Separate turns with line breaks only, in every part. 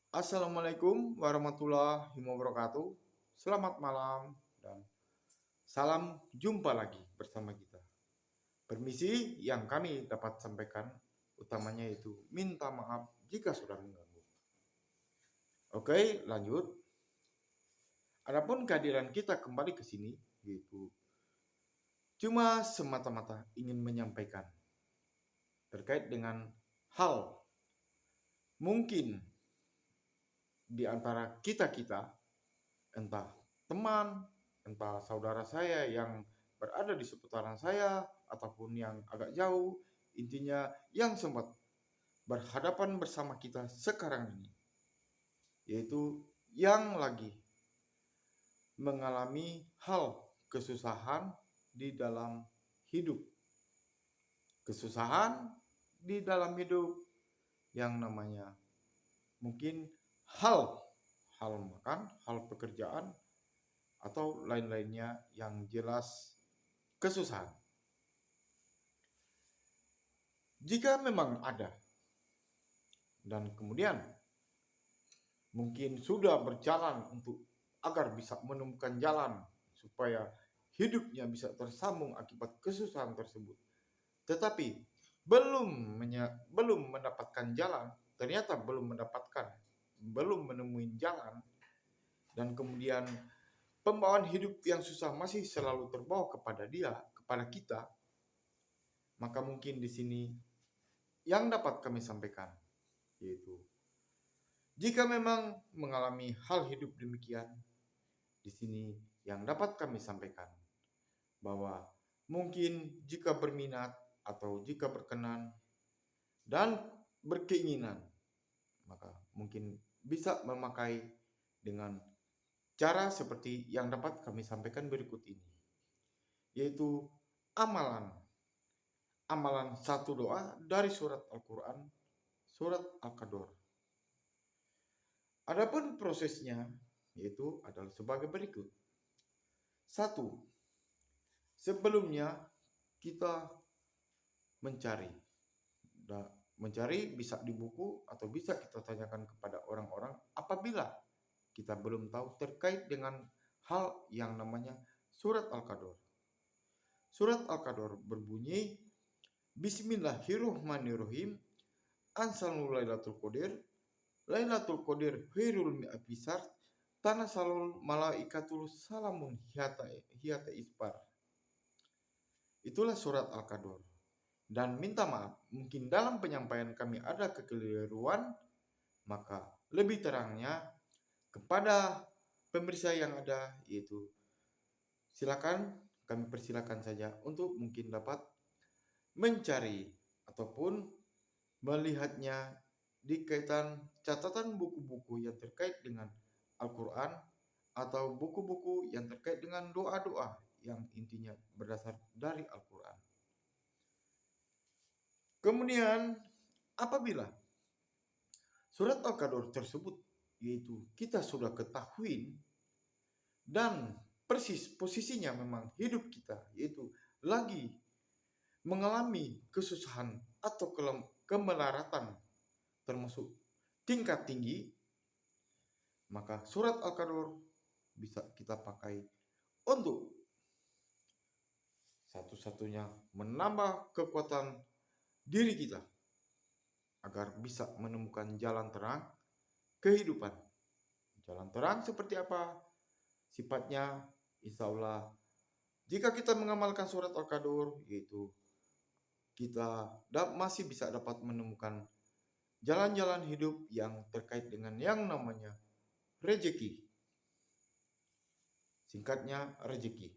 Assalamualaikum warahmatullahi wabarakatuh. Selamat malam dan salam jumpa lagi bersama kita. Permisi yang kami dapat sampaikan utamanya itu minta maaf jika sudah mengganggu. Oke, lanjut. Adapun kehadiran kita kembali ke sini yaitu cuma semata-mata ingin menyampaikan terkait dengan hal mungkin di antara kita-kita, entah teman, entah saudara saya yang berada di seputaran saya ataupun yang agak jauh, intinya yang sempat berhadapan bersama kita sekarang ini, yaitu yang lagi mengalami hal kesusahan di dalam hidup. Kesusahan di dalam hidup yang namanya mungkin hal hal makan, hal pekerjaan atau lain-lainnya yang jelas kesusahan. Jika memang ada dan kemudian mungkin sudah berjalan untuk agar bisa menemukan jalan supaya hidupnya bisa tersambung akibat kesusahan tersebut. Tetapi belum mendapatkan jalan, ternyata belum menemui jalan dan kemudian pembawaan hidup yang susah masih selalu terbawa kepada kita, maka mungkin di sini yang dapat kami sampaikan yaitu jika memang mengalami hal hidup demikian, di sini yang dapat kami sampaikan bahwa mungkin jika berminat atau jika berkenan dan berkeinginan, maka mungkin bisa memakai dengan cara seperti yang dapat kami sampaikan berikut ini, yaitu amalan. Amalan satu doa dari surat Al-Quran, surat Al-Qadr. Adapun prosesnya yaitu adalah sebagai berikut. Satu, sebelumnya kita mencari. Mencari bisa di buku atau bisa kita tanyakan kepada orang-orang apabila kita belum tahu terkait dengan hal yang namanya surat Al-Qadr. Surat Al-Qadr berbunyi Bismillahirrahmanirrahim. Ansalul Lailatul Qadar. Lailatul Qadar khairul mi'ati syahr. Tanazzalul malaikatul salamun hiyata isbar. Itulah surat Al-Qadr. Dan minta maaf, mungkin dalam penyampaian kami ada kekeliruan, maka lebih terangnya kepada pemirsa yang ada, yaitu silakan kami persilakan saja untuk mungkin dapat mencari ataupun melihatnya di kaitan catatan buku-buku yang terkait dengan Al-Quran atau buku-buku yang terkait dengan doa-doa yang intinya berdasar dari Al-Quran. Kemudian apabila surat Al-Qadr tersebut yaitu kita sudah ketahui dan persis posisinya memang hidup kita yaitu lagi mengalami kesusahan atau kemelaratan termasuk tingkat tinggi, maka surat Al-Qadr bisa kita pakai untuk satu-satunya menambah kekuatan diri kita agar bisa menemukan jalan terang kehidupan. Jalan terang seperti apa? Sifatnya insya Allah jika kita mengamalkan surat Al-Qadr yaitu kita masih bisa dapat menemukan jalan-jalan hidup yang terkait dengan yang namanya rezeki. Singkatnya rezeki.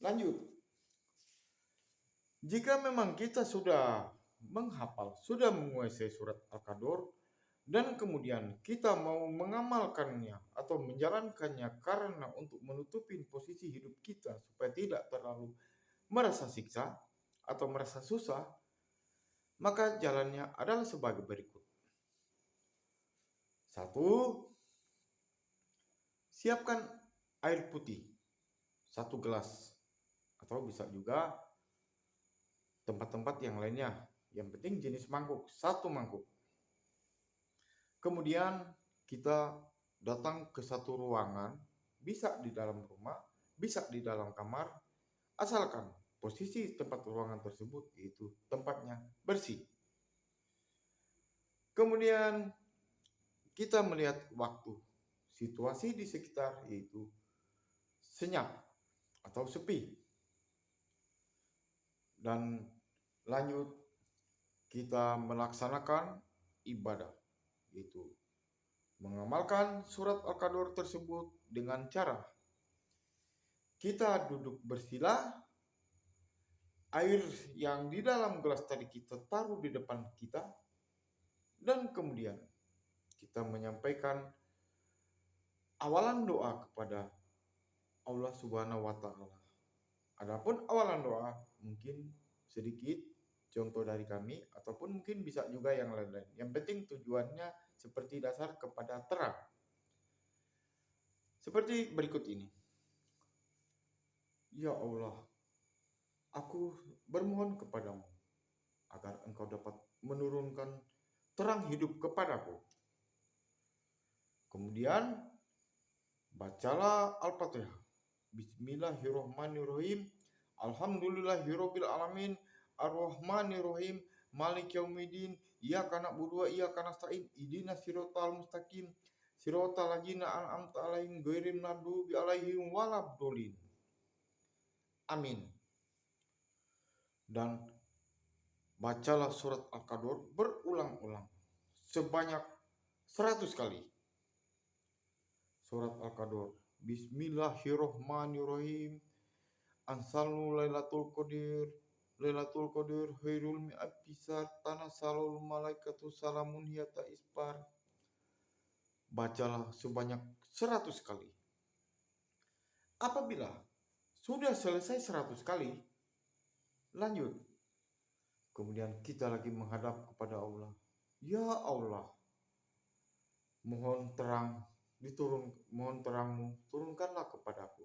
Lanjut. Jika memang kita sudah menghafal, sudah menguasai surat Al-Qadr dan kemudian kita mau mengamalkannya atau menjalankannya karena untuk menutupi posisi hidup kita supaya tidak terlalu merasa siksa atau merasa susah, maka jalannya adalah sebagai berikut. Satu, siapkan air putih 1 gelas atau bisa juga tempat-tempat yang lainnya. Yang penting jenis mangkuk, 1 mangkuk. Kemudian kita datang ke satu ruangan, bisa di dalam rumah, bisa di dalam kamar, asalkan posisi tempat ruangan tersebut yaitu tempatnya bersih. Kemudian kita melihat waktu, situasi di sekitar yaitu senyap atau sepi. Dan lanjut kita melaksanakan ibadah, yaitu mengamalkan surat Al-Qadr tersebut dengan cara kita duduk bersila, air yang di dalam gelas tadi kita taruh di depan kita, dan kemudian kita menyampaikan awalan doa kepada Allah Subhanahu wa Ta'ala. Adapun awalan doa mungkin sedikit contoh dari kami, ataupun mungkin bisa juga yang lain-lain. Yang penting tujuannya seperti dasar kepada terang. Seperti berikut ini. Ya Allah, aku bermohon kepadamu agar engkau dapat menurunkan terang hidup kepadaku. Kemudian bacalah Al-Fatihah. Bismillahirrahmanirrahim. Alhamdulillahirabbil alamin. Ar-Rahmanirrahim. Maliki yaumiddin. Iyyaka na'budu wa iyyaka nasta'in. Ihdinas siratal mustaqim. Siratal ladzina an'amta 'alaihim ghairil maghdubi 'alaihim waladdallin. Amin. Dan bacalah surat Al-Qadr berulang-ulang sebanyak 100 kali. Surat Al-Qadr. Bismillahirrahmanirrahim. Ansalnu Lailatul Qadar. Lailatul Qadar khairul mi'ati syahr. Tanazalul malaikatu salamun hiya ta isfar. Bacalah sebanyak 100 kali. Apabila sudah selesai 100 kali, lanjut. Kemudian kita lagi menghadap kepada Allah. Ya Allah, mohon terangmu, turunkanlah kepadaku.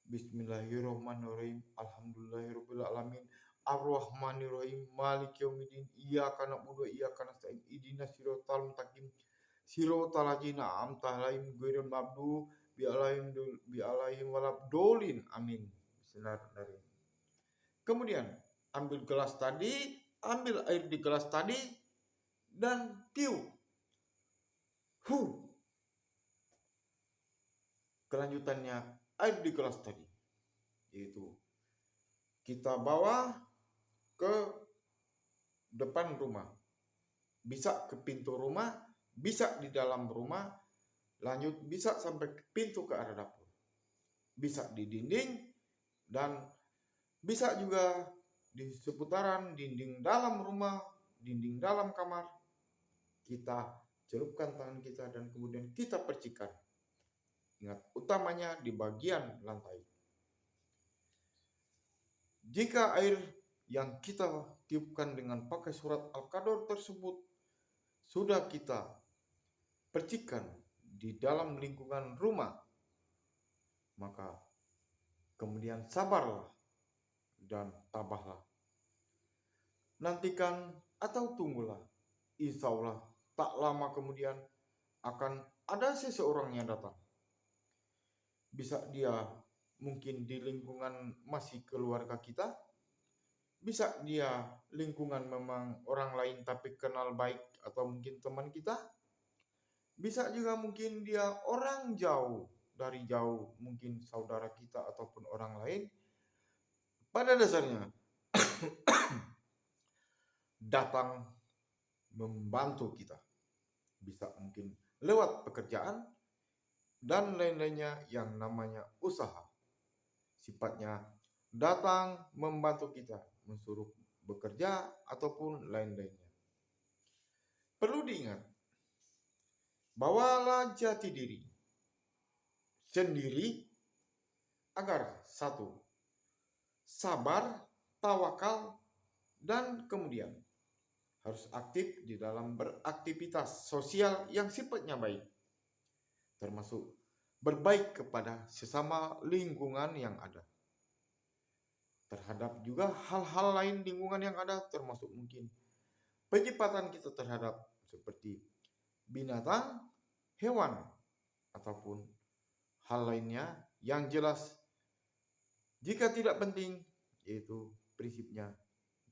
Bismillahirrahmanirrahim. Alhamdulillahirabbil alamin. Ar-Rahmanirrahim. Maliki yaumiddin. Iyyaka na'budu wa iyyaka nasta'in. Ihdinas siratal mustaqim. Siratal ladzina an'amta 'alaihim ghairil maghdubi 'alaihim waladdallin. Amin. Bismillahirrahmanirrahim. Kemudian ambil air di gelas tadi dan tiup. Kelanjutannya air di gelas tadi, yaitu kita bawa ke depan rumah, bisa ke pintu rumah, bisa di dalam rumah, lanjut bisa sampai ke pintu ke arah dapur, bisa di dinding, dan bisa juga di seputaran dinding dalam rumah, dinding dalam kamar. Kita celupkan tangan kita dan kemudian kita percikan. Ingat, utamanya di bagian lantai. Jika air yang kita tiupkan dengan pakai surat Al-Qadr tersebut sudah kita percikan di dalam lingkungan rumah, maka kemudian sabarlah dan tabahlah. Nantikan atau tunggulah. Insya Allah tak lama kemudian akan ada seseorang yang datang. Bisa dia mungkin di lingkungan masih keluarga kita, bisa dia lingkungan memang orang lain tapi kenal baik atau mungkin teman kita, bisa juga mungkin dia orang jauh, dari jauh mungkin saudara kita ataupun orang lain. Pada dasarnya datang membantu kita, bisa mungkin lewat pekerjaan dan lain-lainnya yang namanya usaha. Sifatnya datang membantu kita, mensuruh bekerja ataupun lain-lainnya. Perlu diingat, bawalah jati diri sendiri agar satu, sabar, tawakal, dan kemudian harus aktif di dalam beraktivitas sosial yang sifatnya baik, termasuk berbaik kepada sesama lingkungan yang ada. Terhadap juga hal-hal lain lingkungan yang ada, termasuk mungkin penyipatan kita terhadap seperti binatang, hewan, ataupun hal lainnya yang jelas jika tidak penting, yaitu prinsipnya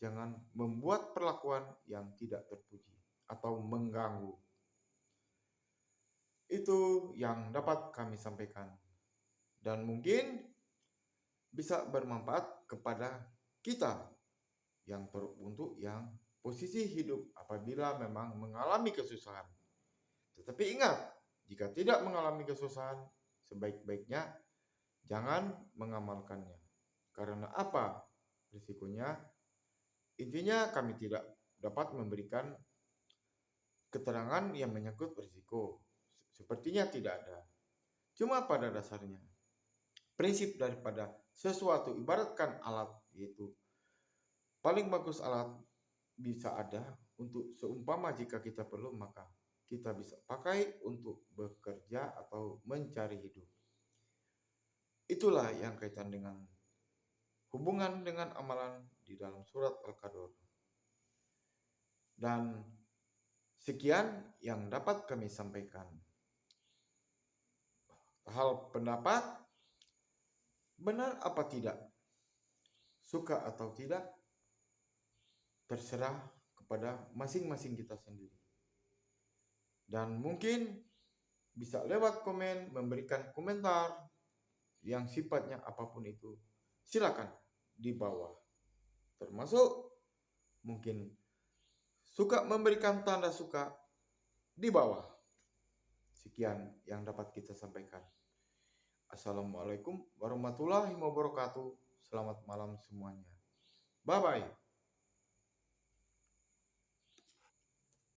jangan membuat perlakuan yang tidak terpuji atau mengganggu. Itu yang dapat kami sampaikan dan mungkin bisa bermanfaat kepada kita untuk yang posisi hidup apabila memang mengalami kesusahan. Tetapi ingat, jika tidak mengalami kesusahan, sebaik-baiknya jangan mengamalkannya. Karena apa? Risikonya, intinya kami tidak dapat memberikan keterangan yang menyangkut risiko. Sepertinya tidak ada. Cuma pada dasarnya, prinsip daripada sesuatu ibaratkan alat, yaitu paling bagus alat bisa ada untuk seumpama jika kita perlu maka kita bisa pakai untuk bekerja atau mencari hidup. Itulah yang kaitan dengan hubungan dengan amalan di dalam surat Al-Qadr. Dan sekian yang dapat kami sampaikan. Hal pendapat, benar apa tidak, suka atau tidak, terserah kepada masing-masing kita sendiri. Dan mungkin bisa lewat komen, memberikan komentar yang sifatnya apapun itu, silakan di bawah. Termasuk mungkin suka memberikan tanda suka di bawah. Sekian yang dapat kita sampaikan. Assalamualaikum warahmatullahi wabarakatuh. Selamat malam semuanya. Bye-bye.